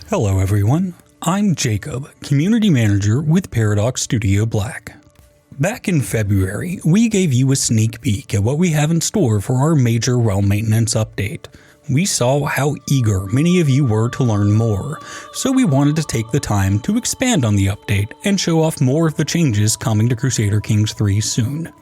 Hello everyone, I'm Jacob, Community Manager with Paradox Studio Black. Back in February, we gave you a sneak peek at what we have in store for our major realm maintenance update. We saw how eager many of you were to learn more, so we wanted to take the time to expand on the update and show off more of the changes coming to Crusader Kings III soon.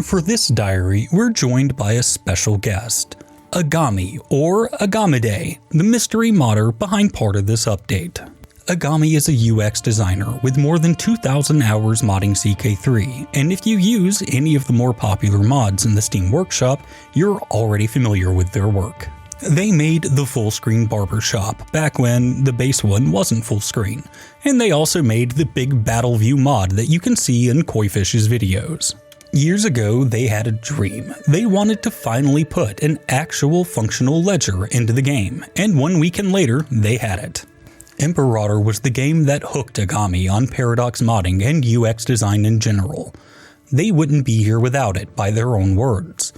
For this diary, we're joined by a special guest, Agami, or Agamide, the mystery modder behind part of this update. Agami is a UX designer with more than 2,000 hours modding CK3, and if you use any of the more popular mods in the Steam Workshop, you're already familiar with their work. They made the full-screen barbershop back when the base one wasn't full screen, and they also made the big battle view mod that you can see in Koifish's videos. Years ago, they had a dream. They wanted to finally put an actual functional ledger into the game, and 1 weekend later, they had it. Imperator was the game that hooked Agami on Paradox modding and UX design in general. They wouldn't be here without it, by their own words.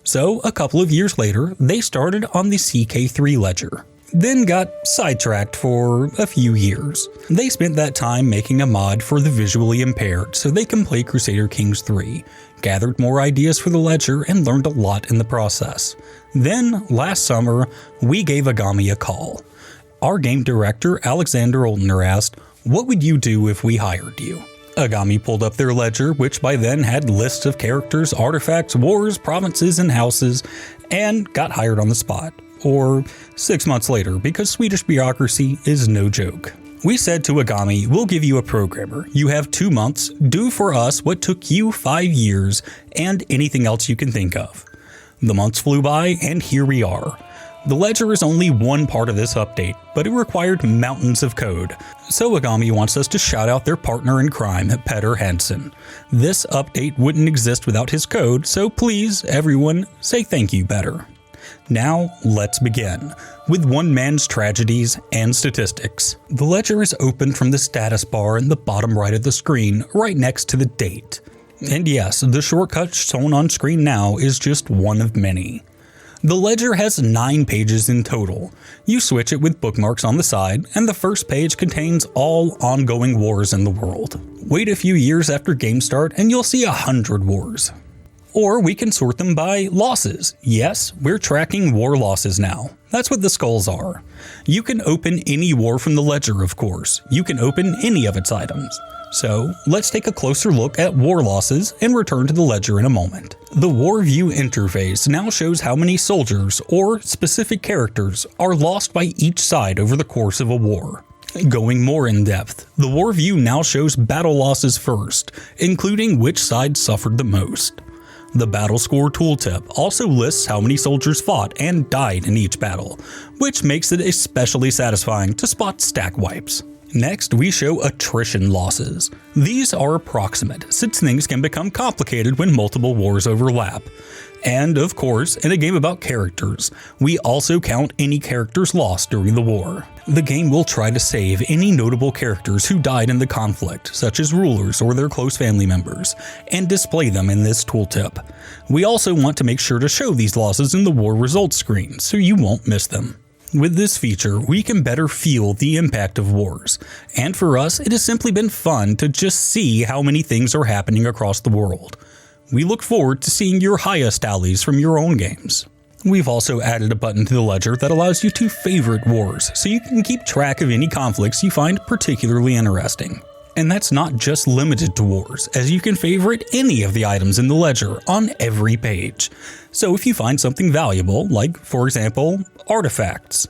So, a couple of years later, they started on the CK3 ledger, then got sidetracked for a few years. They spent that time making a mod for the visually impaired so they can play Crusader Kings III, gathered more ideas for the ledger, and learned a lot in the process. Then, last summer, we gave Agami a call. Our game director, Alexander Oltner, asked, "What would you do if we hired you?" Agami pulled up their ledger, which by then had lists of characters, artifacts, wars, provinces, and houses, and got hired on the spot. Or 6 months later, because Swedish bureaucracy is no joke. We said to Agami, "We'll give you a programmer. You have 2 months, do for us what took you 5 years, and anything else you can think of." The months flew by, and here we are. The ledger is only one part of this update, but it required mountains of code. So Agami wants us to shout out their partner in crime, Petter Hansen. This update wouldn't exist without his code, so please, everyone, say thank you, Petter. Now, let's begin, with one man's tragedies and statistics. The ledger is opened from the status bar in the bottom right of the screen, right next to the date. And yes, the shortcut shown on screen now is just one of many. The ledger has 9 pages in total. You switch it with bookmarks on the side, and the first page contains all ongoing wars in the world. Wait a few years after game start and you'll see 100 wars. Or we can sort them by losses. Yes, we're tracking war losses now. That's what the skulls are. You can open any war from the ledger, of course. You can open any of its items. So, let's take a closer look at war losses and return to the ledger in a moment. The War View interface now shows how many soldiers, or specific characters, are lost by each side over the course of a war. Going more in depth, the War View now shows battle losses first, including which side suffered the most. The Battle Score tooltip also lists how many soldiers fought and died in each battle, which makes it especially satisfying to spot stack wipes. Next, we show attrition losses. These are approximate, since things can become complicated when multiple wars overlap. And of course, in a game about characters, we also count any characters lost during the war. The game will try to save any notable characters who died in the conflict, such as rulers or their close family members, and display them in this tooltip. We also want to make sure to show these losses in the war results screen, so you won't miss them. With this feature, we can better feel the impact of wars, and for us, it has simply been fun to just see how many things are happening across the world. We look forward to seeing your highest tallies from your own games. We've also added a button to the ledger that allows you to favorite wars, so you can keep track of any conflicts you find particularly interesting. And that's not just limited to wars, as you can favorite any of the items in the ledger on every page. So if you find something valuable, like, for example, artifacts,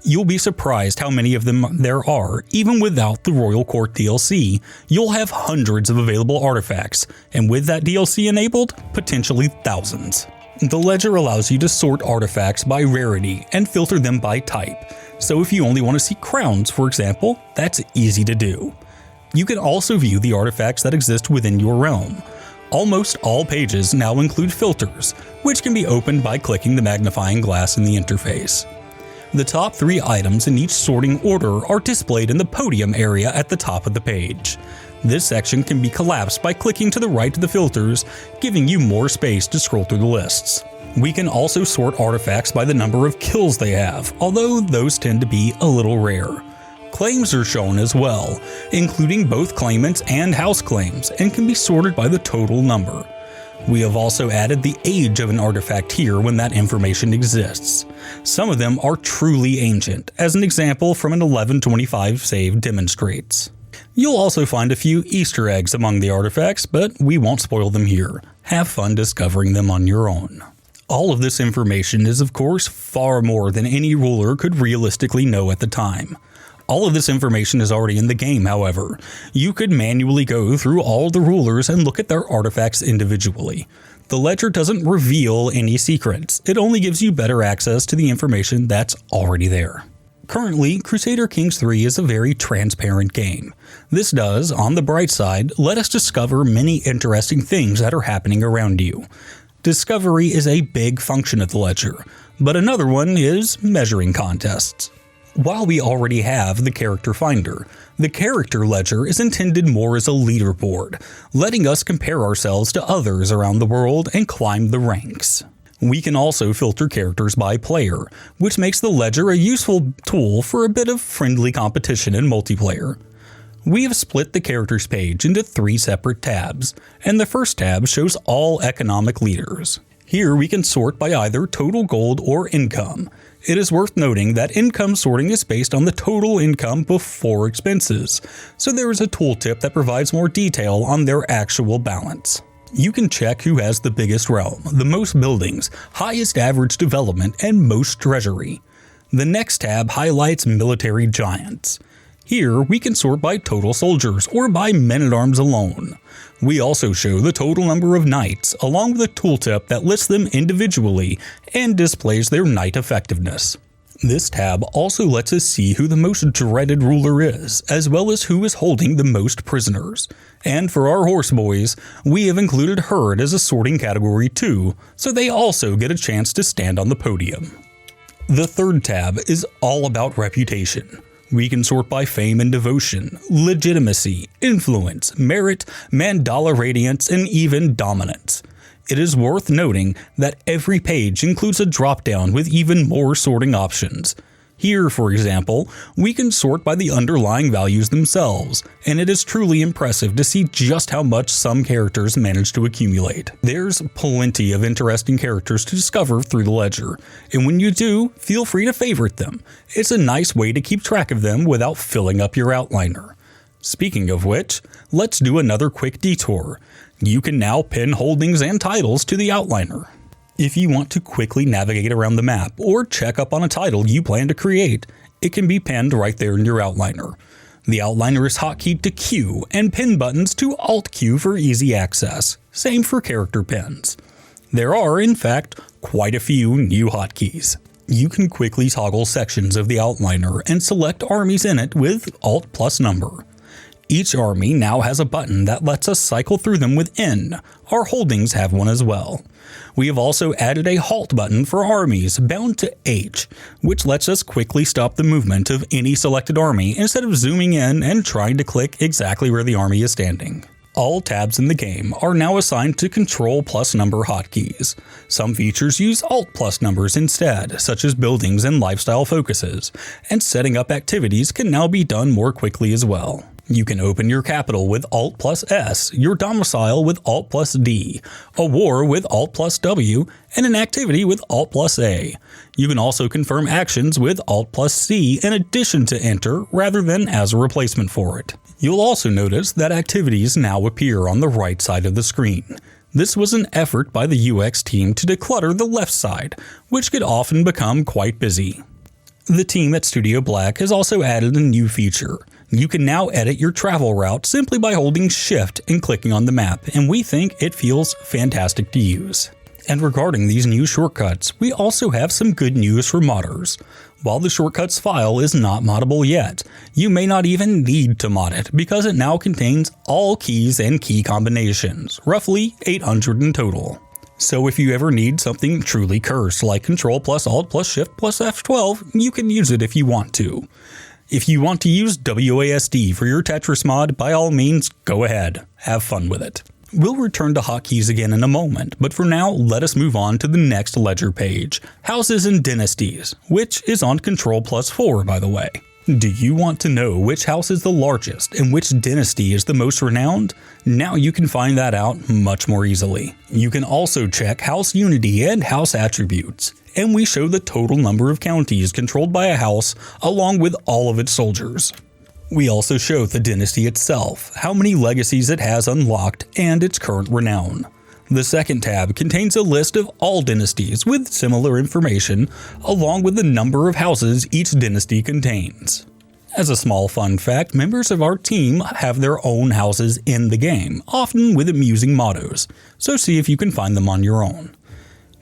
you'll be surprised how many of them there are. Even without the Royal Court DLC, you'll have hundreds of available artifacts, and with that DLC enabled, potentially thousands. The ledger allows you to sort artifacts by rarity and filter them by type. So if you only want to see crowns, for example, that's easy to do. You can also view the artifacts that exist within your realm. Almost all pages now include filters, which can be opened by clicking the magnifying glass in the interface. The top 3 items in each sorting order are displayed in the podium area at the top of the page. This section can be collapsed by clicking to the right of the filters, giving you more space to scroll through the lists. We can also sort artifacts by the number of kills they have, although those tend to be a little rare. Claims are shown as well, including both claimants and house claims, and can be sorted by the total number. We have also added the age of an artifact here when that information exists. Some of them are truly ancient, as an example from an 1125 save demonstrates. You'll also find a few Easter eggs among the artifacts, but we won't spoil them here. Have fun discovering them on your own. All of this information is of course far more than any ruler could realistically know at the time. All of this information is already in the game, however. You could manually go through all the rulers and look at their artifacts individually. The ledger doesn't reveal any secrets, it only gives you better access to the information that's already there. Currently, Crusader Kings III is a very transparent game. This does, on the bright side, let us discover many interesting things that are happening around you. Discovery is a big function of the ledger, but another one is measuring contests. While we already have the character finder, the character ledger is intended more as a leaderboard, letting us compare ourselves to others around the world and climb the ranks. We can also filter characters by player, which makes the ledger a useful tool for a bit of friendly competition in multiplayer. We have split the characters page into 3 separate tabs, and the first tab shows all economic leaders. Here we can sort by either total gold or income. It is worth noting that income sorting is based on the total income before expenses, so there is a tooltip that provides more detail on their actual balance. You can check who has the biggest realm, the most buildings, highest average development, and most treasury. The next tab highlights military giants. Here we can sort by total soldiers or by men-at-arms alone. We also show the total number of knights, along with a tooltip that lists them individually and displays their knight effectiveness. This tab also lets us see who the most dreaded ruler is, as well as who is holding the most prisoners. And for our horse boys, we have included herd as a sorting category too, so they also get a chance to stand on the podium. The third tab is all about reputation. We can sort by fame and devotion, legitimacy, influence, merit, mandala radiance, and even dominance. It is worth noting that every page includes a drop-down with even more sorting options. Here, for example, we can sort by the underlying values themselves, and it is truly impressive to see just how much some characters manage to accumulate. There's plenty of interesting characters to discover through the ledger, and when you do, feel free to favorite them. It's a nice way to keep track of them without filling up your outliner. Speaking of which, let's do another quick detour. You can now pin holdings and titles to the outliner. If you want to quickly navigate around the map or check up on a title you plan to create, it can be pinned right there in your outliner. The outliner is hotkeyed to Q and pin buttons to Alt Q for easy access. Same for character pins. There are, in fact, quite a few new hotkeys. You can quickly toggle sections of the outliner and select armies in it with Alt plus number. Each army now has a button that lets us cycle through them with N. Our holdings have one as well. We have also added a halt button for armies bound to H, which lets us quickly stop the movement of any selected army instead of zooming in and trying to click exactly where the army is standing. All tabs in the game are now assigned to Control plus number hotkeys. Some features use Alt plus numbers instead, such as buildings and lifestyle focuses, and setting up activities can now be done more quickly as well. You can open your capital with Alt plus S, your domicile with Alt plus D, a war with Alt plus W, and an activity with Alt plus A. You can also confirm actions with Alt plus C in addition to Enter rather than as a replacement for it. You'll also notice that activities now appear on the right side of the screen. This was an effort by the UX team to declutter the left side, which could often become quite busy. The team at Studio Black has also added a new feature. You can now edit your travel route simply by holding Shift and clicking on the map, and we think it feels fantastic to use. And regarding these new shortcuts, we also have some good news for modders. While the shortcuts file is not moddable yet, you may not even need to mod it because it now contains all keys and key combinations, roughly 800 in total. So if you ever need something truly cursed like Control plus Alt plus Shift plus F12, you can use it if you want to. If you want to use WASD for your Tetris mod, by all means, go ahead. Have fun with it. We'll return to hotkeys again in a moment, but for now, let us move on to the next ledger page, Houses and Dynasties, which is on Control plus 4, by the way. Do you want to know which house is the largest and which dynasty is the most renowned? Now you can find that out much more easily. You can also check house unity and house attributes, and we show the total number of counties controlled by a house along with all of its soldiers. We also show the dynasty itself, how many legacies it has unlocked, and its current renown. The second tab contains a list of all dynasties with similar information, along with the number of houses each dynasty contains. As a small fun fact, members of our team have their own houses in the game, often with amusing mottos, so see if you can find them on your own.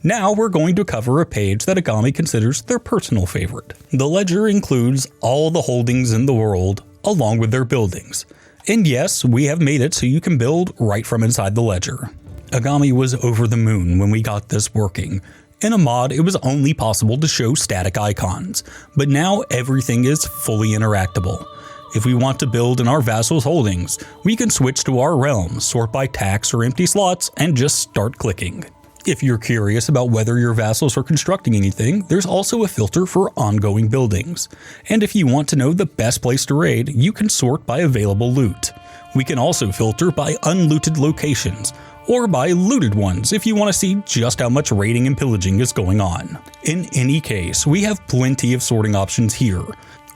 Now we're going to cover a page that Agami considers their personal favorite. The ledger includes all the holdings in the world, along with their buildings. And yes, we have made it so you can build right from inside the ledger. Agami was over the moon when we got this working. In a mod, it was only possible to show static icons, but now everything is fully interactable. If we want to build in our vassals' holdings, we can switch to our realm, sort by tax or empty slots, and just start clicking. If you're curious about whether your vassals are constructing anything, there's also a filter for ongoing buildings. And if you want to know the best place to raid, you can sort by available loot. We can also filter by unlooted locations, or by looted ones if you want to see just how much raiding and pillaging is going on. In any case, we have plenty of sorting options here,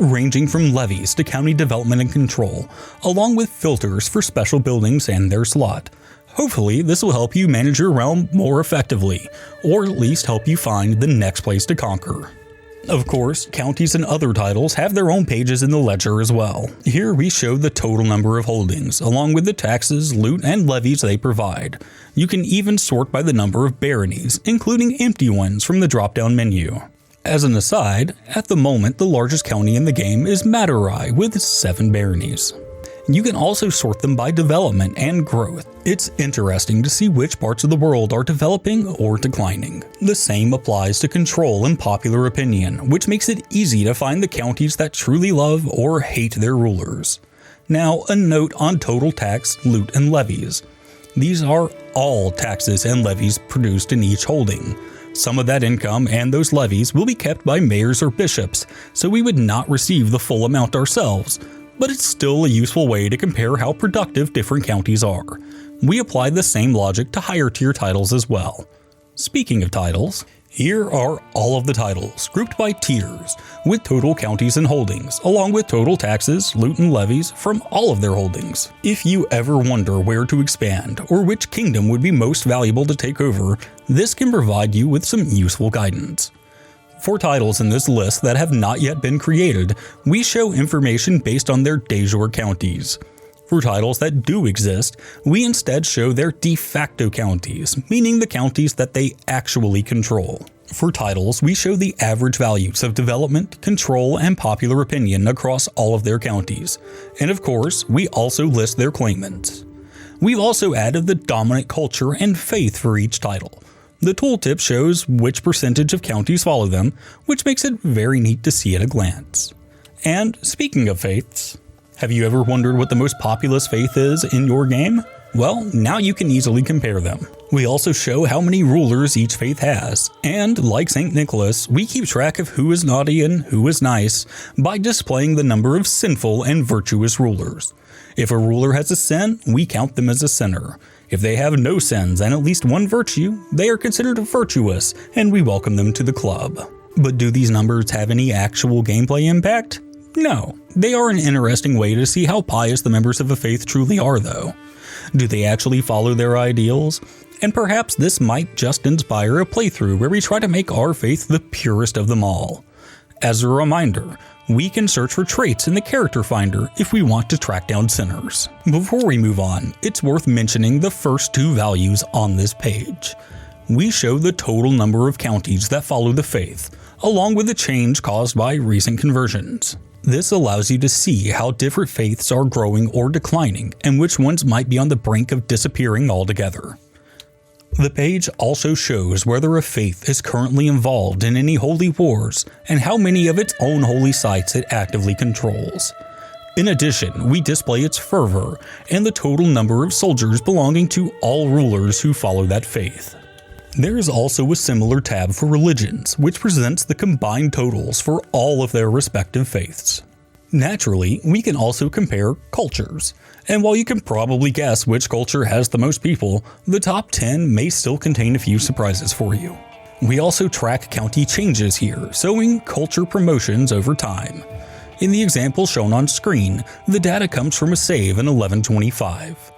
ranging from levies to county development and control, along with filters for special buildings and their slot. Hopefully, this will help you manage your realm more effectively, or at least help you find the next place to conquer. Of course, counties and other titles have their own pages in the ledger as well. Here we show the total number of holdings, along with the taxes, loot, and levies they provide. You can even sort by the number of baronies, including empty ones from the drop-down menu. As an aside, at the moment the largest county in the game is Madurai with 7 baronies. You can also sort them by development and growth. It's interesting to see which parts of the world are developing or declining. The same applies to control and popular opinion, which makes it easy to find the counties that truly love or hate their rulers. Now, a note on total tax, loot, and levies. These are all taxes and levies produced in each holding. Some of that income and those levies will be kept by mayors or bishops, so we would not receive the full amount ourselves. But it's still a useful way to compare how productive different counties are. We apply the same logic to higher tier titles as well. Speaking of titles, here are all of the titles, grouped by tiers, with total counties and holdings, along with total taxes, loot, and levies from all of their holdings. If you ever wonder where to expand, or which kingdom would be most valuable to take over, this can provide you with some useful guidance. For titles in this list that have not yet been created, we show information based on their de jure counties. For titles that do exist, we instead show their de facto counties, meaning the counties that they actually control. For titles, we show the average values of development, control, and popular opinion across all of their counties. And of course, we also list their claimants. We've also added the dominant culture and faith for each title. The tooltip shows which percentage of counties follow them, which makes it very neat to see at a glance. And speaking of faiths, have you ever wondered what the most populous faith is in your game? Well, now you can easily compare them. We also show how many rulers each faith has, and like St. Nicholas, we keep track of who is naughty and who is nice by displaying the number of sinful and virtuous rulers. If a ruler has a sin, we count them as a sinner. If they have no sins and at least one virtue, they are considered virtuous, and we welcome them to the club. But do these numbers have any actual gameplay impact? No. They are an interesting way to see how pious the members of a faith truly are, though. Do they actually follow their ideals? And perhaps this might just inspire a playthrough where we try to make our faith the purest of them all. As a reminder, we can search for traits in the character finder if we want to track down sinners. Before we move on, it's worth mentioning the first 2 values on this page. We show the total number of counties that follow the faith, along with the change caused by recent conversions. This allows you to see how different faiths are growing or declining, and which ones might be on the brink of disappearing altogether. The page also shows whether a faith is currently involved in any holy wars and how many of its own holy sites it actively controls. In addition, we display its fervor and the total number of soldiers belonging to all rulers who follow that faith. There is also a similar tab for religions, which presents the combined totals for all of their respective faiths. Naturally, we can also compare cultures, and while you can probably guess which culture has the most people, the top 10 may still contain a few surprises for you. We also track county changes here, showing culture promotions over time. In the example shown on screen, the data comes from a save in 1125.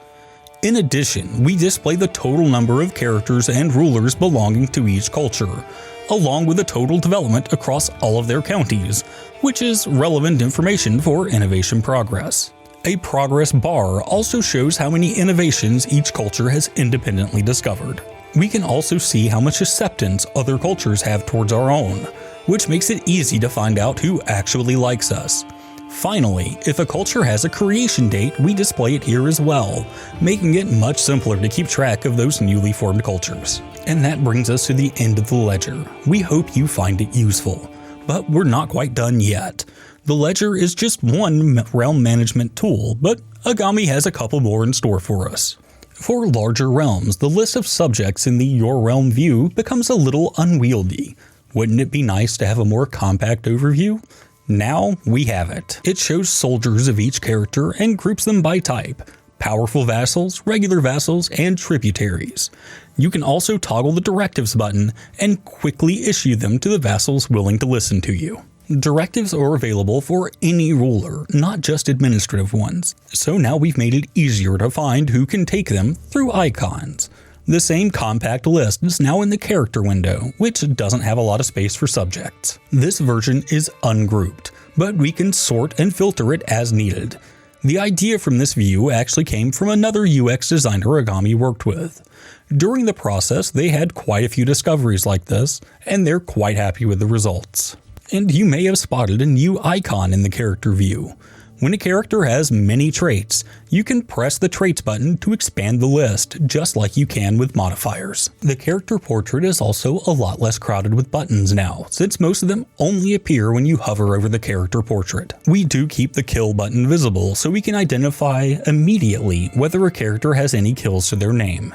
In addition, we display the total number of characters and rulers belonging to each culture, along with the total development across all of their counties, which is relevant information for innovation progress. A progress bar also shows how many innovations each culture has independently discovered. We can also see how much acceptance other cultures have towards our own, which makes it easy to find out who actually likes us. Finally, if a culture has a creation date, we display it here as well, making it much simpler to keep track of those newly formed cultures. And that brings us to the end of the ledger. We hope you find it useful. But we're not quite done yet. The ledger is just one realm management tool, but Agami has a couple more in store for us. For larger realms, the list of subjects in the Your Realm view becomes a little unwieldy. Wouldn't it be nice to have a more compact overview? Now we have it. It shows soldiers of each character and groups them by type: powerful vassals, regular vassals, and tributaries. You can also toggle the directives button and quickly issue them to the vassals willing to listen to you. Directives are available for any ruler, not just administrative ones, so now we've made it easier to find who can take them through icons. The same compact list is now in the character window, which doesn't have a lot of space for subjects. This version is ungrouped, but we can sort and filter it as needed. The idea from this view actually came from another UX designer Agami worked with. During the process, they had quite a few discoveries like this, and they're quite happy with the results. And you may have spotted a new icon in the character view. When a character has many traits, you can press the traits button to expand the list, just like you can with modifiers. The character portrait is also a lot less crowded with buttons now, since most of them only appear when you hover over the character portrait. We do keep the kill button visible so we can identify immediately whether a character has any kills to their name.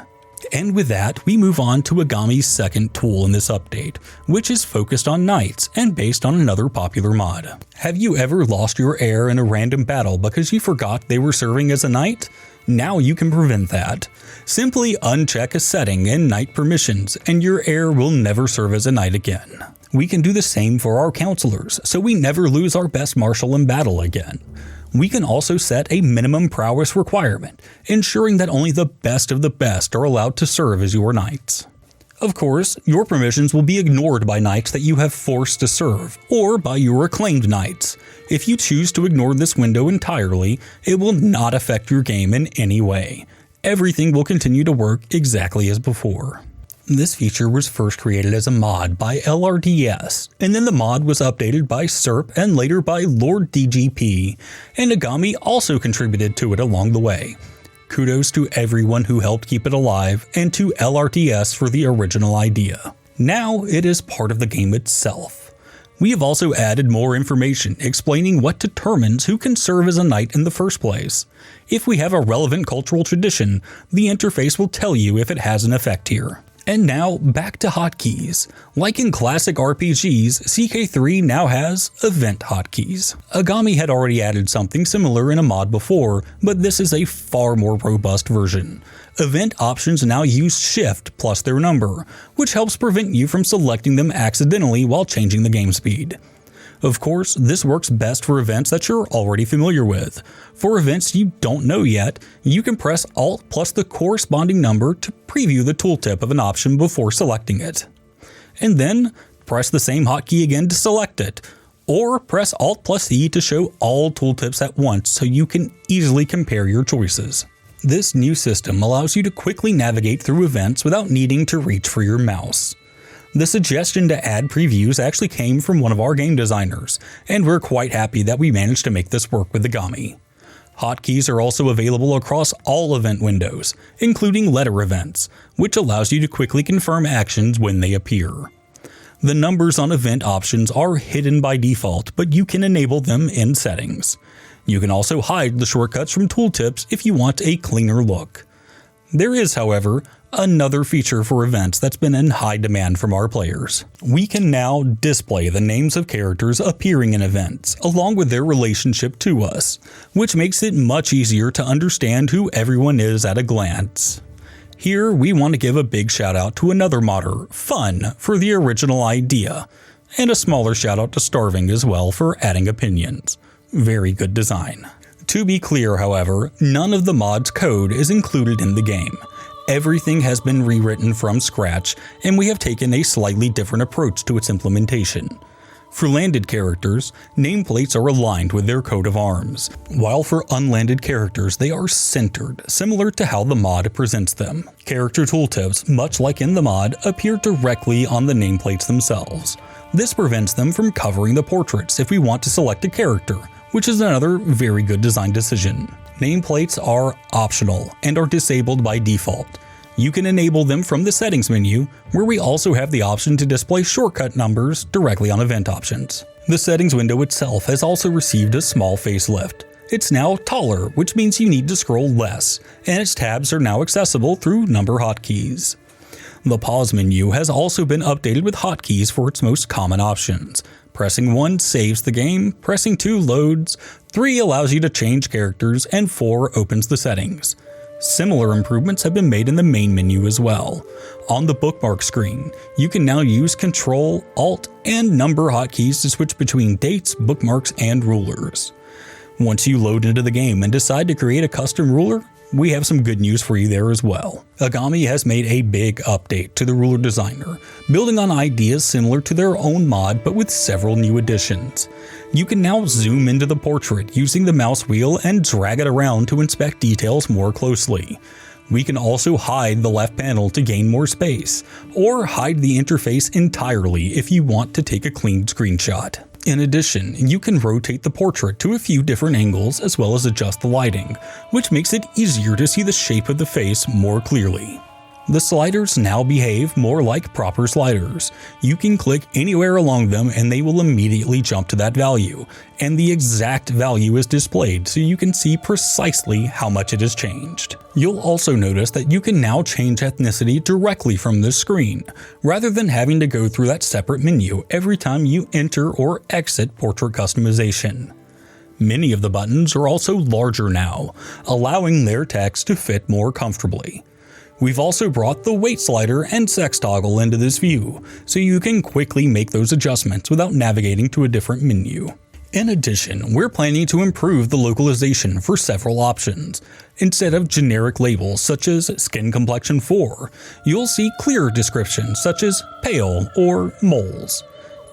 And with that, we move on to Agami's second tool in this update, which is focused on knights and based on another popular mod. Have you ever lost your heir in a random battle because you forgot they were serving as a knight? Now you can prevent that. Simply uncheck a setting in knight permissions and your heir will never serve as a knight again. We can do the same for our counselors, so we never lose our best marshal in battle again. We can also set a minimum prowess requirement, ensuring that only the best of the best are allowed to serve as your knights. Of course, your permissions will be ignored by knights that you have forced to serve, or by your acclaimed knights. If you choose to ignore this window entirely, it will not affect your game in any way. Everything will continue to work exactly as before. This feature was first created as a mod by LRDS, and then the mod was updated by SERP and later by Lord DGP, and Agami also contributed to it along the way. Kudos to everyone who helped keep it alive, and to LRDS for the original idea. Now it is part of the game itself. We have also added more information explaining what determines who can serve as a knight in the first place. If we have a relevant cultural tradition, the interface will tell you if it has an effect here. And now, back to hotkeys. Like in classic RPGs, CK3 now has event hotkeys. Agami had already added something similar in a mod before, but this is a far more robust version. Event options now use shift plus their number, which helps prevent you from selecting them accidentally while changing the game speed. Of course, this works best for events that you're already familiar with. For events you don't know yet, you can press Alt plus the corresponding number to preview the tooltip of an option before selecting it. And then, press the same hotkey again to select it, or press Alt plus E to show all tooltips at once so you can easily compare your choices. This new system allows you to quickly navigate through events without needing to reach for your mouse. The suggestion to add previews actually came from one of our game designers, and we're quite happy that we managed to make this work with Agami. Hotkeys are also available across all event windows, including letter events, which allows you to quickly confirm actions when they appear. The numbers on event options are hidden by default, but you can enable them in settings. You can also hide the shortcuts from tooltips if you want a cleaner look. There is, however, Another feature for events that's been in high demand from our players. We can now display the names of characters appearing in events, along with their relationship to us, which makes it much easier to understand who everyone is at a glance. Here, we want to give a big shout out to another modder, Fun, for the original idea, and a smaller shout out to Starving as well for adding opinions. Very good design. To be clear, however, none of the mod's code is included in the game. Everything has been rewritten from scratch, and we have taken a slightly different approach to its implementation. For landed characters, nameplates are aligned with their coat of arms, while for unlanded characters they are centered, similar to how the mod presents them. Character tooltips, much like in the mod, appear directly on the nameplates themselves. This prevents them from covering the portraits if we want to select a character, which is another very good design decision. Nameplates are optional and are disabled by default. You can enable them from the settings menu, where we also have the option to display shortcut numbers directly on event options. The settings window itself has also received a small facelift. It's now taller, which means you need to scroll less, and its tabs are now accessible through number hotkeys. The pause menu has also been updated with hotkeys for its most common options. Pressing 1 saves the game, pressing 2 loads, 3 allows you to change characters, and 4 opens the settings. Similar improvements have been made in the main menu as well. On the bookmark screen, you can now use Ctrl, Alt, and number hotkeys to switch between dates, bookmarks, and rulers. Once you load into the game and decide to create a custom ruler, we have some good news for you there as well. Agami has made a big update to the ruler designer, building on ideas similar to their own mod but with several new additions. You can now zoom into the portrait using the mouse wheel and drag it around to inspect details more closely. We can also hide the left panel to gain more space, or hide the interface entirely if you want to take a clean screenshot. In addition, you can rotate the portrait to a few different angles as well as adjust the lighting, which makes it easier to see the shape of the face more clearly. The sliders now behave more like proper sliders. You can click anywhere along them and they will immediately jump to that value, and the exact value is displayed so you can see precisely how much it has changed. You'll also notice that you can now change ethnicity directly from this screen, rather than having to go through that separate menu every time you enter or exit portrait customization. Many of the buttons are also larger now, allowing their text to fit more comfortably. We've also brought the weight slider and sex toggle into this view, so you can quickly make those adjustments without navigating to a different menu. In addition, we're planning to improve the localization for several options. Instead of generic labels such as Skin Complexion 4, you'll see clearer descriptions such as pale or moles.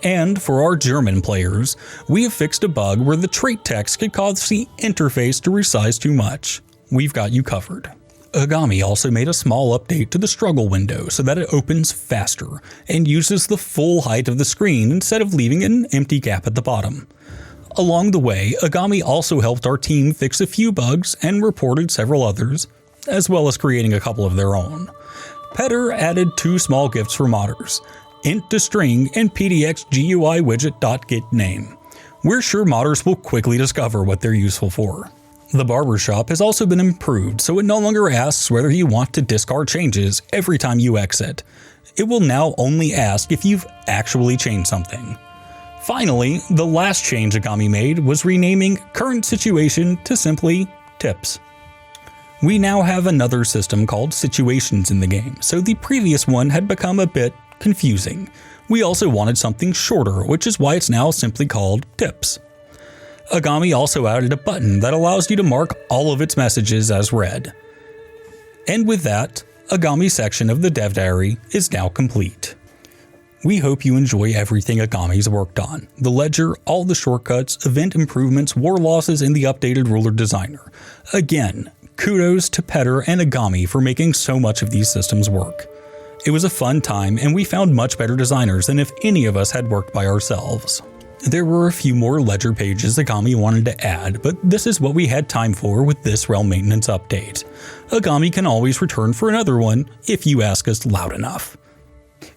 And for our German players, we have fixed a bug where the trait text could cause the interface to resize too much. We've got you covered. Agami also made a small update to the struggle window so that it opens faster and uses the full height of the screen instead of leaving an empty gap at the bottom. Along the way, Agami also helped our team fix a few bugs and reported several others, as well as creating a couple of their own. Petter added 2 small gifts for modders, int to string and pdx GUI widget.getName. We're sure modders will quickly discover what they're useful for. The barbershop has also been improved so it no longer asks whether you want to discard changes every time you exit. It will now only ask if you've actually changed something. Finally, the last change Agami made was renaming Current Situation to simply Tips. We now have another system called Situations in the game, so the previous one had become a bit confusing. We also wanted something shorter, which is why it's now simply called Tips. Agami also added a button that allows you to mark all of its messages as read. And with that, Agami's section of the Dev Diary is now complete. We hope you enjoy everything Agami's worked on: the ledger, all the shortcuts, event improvements, war losses, and the updated ruler designer. Again, kudos to Petter and Agami for making so much of these systems work. It was a fun time, and we found much better designers than if any of us had worked by ourselves. There were a few more ledger pages Agami wanted to add, but this is what we had time for with this realm maintenance update. Agami can always return for another one if you ask us loud enough.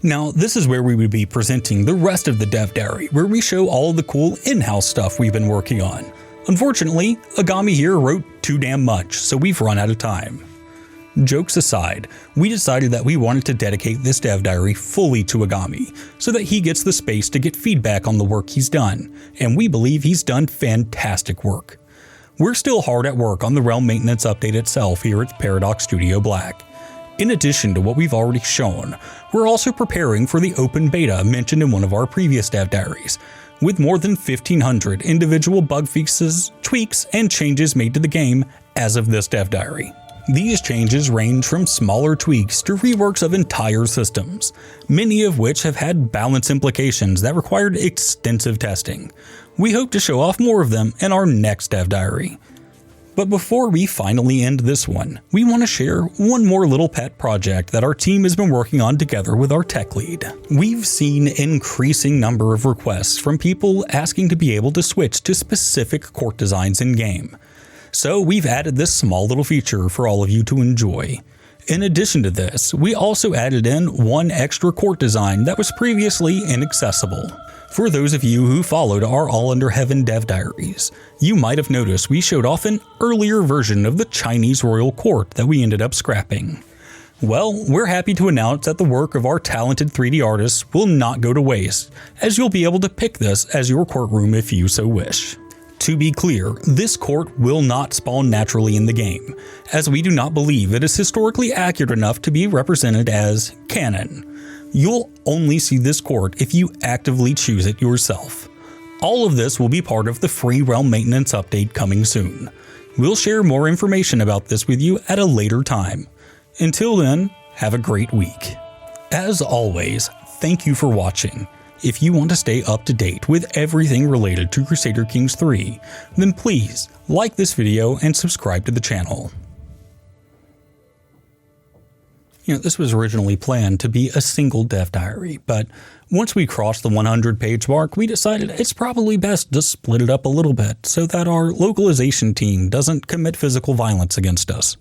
Now, this is where we would be presenting the rest of the Dev Diary, where we show all the cool in-house stuff we've been working on. Unfortunately, Agami here wrote too damn much, so we've run out of time. Jokes aside, we decided that we wanted to dedicate this dev diary fully to Agami, so that he gets the space to get feedback on the work he's done, and we believe he's done fantastic work. We're still hard at work on the realm maintenance update itself here at Paradox Studio Black. In addition to what we've already shown, we're also preparing for the open beta mentioned in one of our previous dev diaries, with more than 1,500 individual bug fixes, tweaks, and changes made to the game as of this dev diary. These changes range from smaller tweaks to reworks of entire systems, many of which have had balance implications that required extensive testing. We hope to show off more of them in our next dev diary. But before we finally end this one, we want to share one more little pet project that our team has been working on together with our tech lead. We've seen an increasing number of requests from people asking to be able to switch to specific court designs in-game. So we've added this small little feature for all of you to enjoy. In addition to this, we also added in one extra court design that was previously inaccessible. For those of you who followed our All Under Heaven dev diaries, you might have noticed we showed off an earlier version of the Chinese royal court that we ended up scrapping. Well, we're happy to announce that the work of our talented 3D artists will not go to waste, as you'll be able to pick this as your courtroom if you so wish. To be clear, this court will not spawn naturally in the game, as we do not believe it is historically accurate enough to be represented as canon. You'll only see this court if you actively choose it yourself. All of this will be part of the free realm maintenance update coming soon. We'll share more information about this with you at a later time. Until then, have a great week. As always, thank you for watching. If you want to stay up to date with everything related to Crusader Kings III, then please like this video and subscribe to the channel. This was originally planned to be a single dev diary, but once we crossed the 100-page mark, we decided it's probably best to split it up a little bit so that our localization team doesn't commit physical violence against us.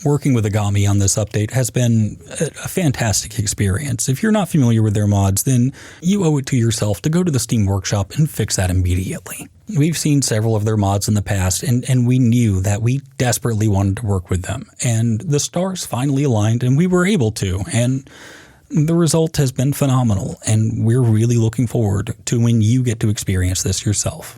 Working with Agami on this update has been a fantastic experience. If you're not familiar with their mods, then you owe it to yourself to go to the Steam Workshop and fix that immediately. We've seen several of their mods in the past, and we knew that we desperately wanted to work with them. And the stars finally aligned, and we were able to. And the result has been phenomenal, and we're really looking forward to when you get to experience this yourself.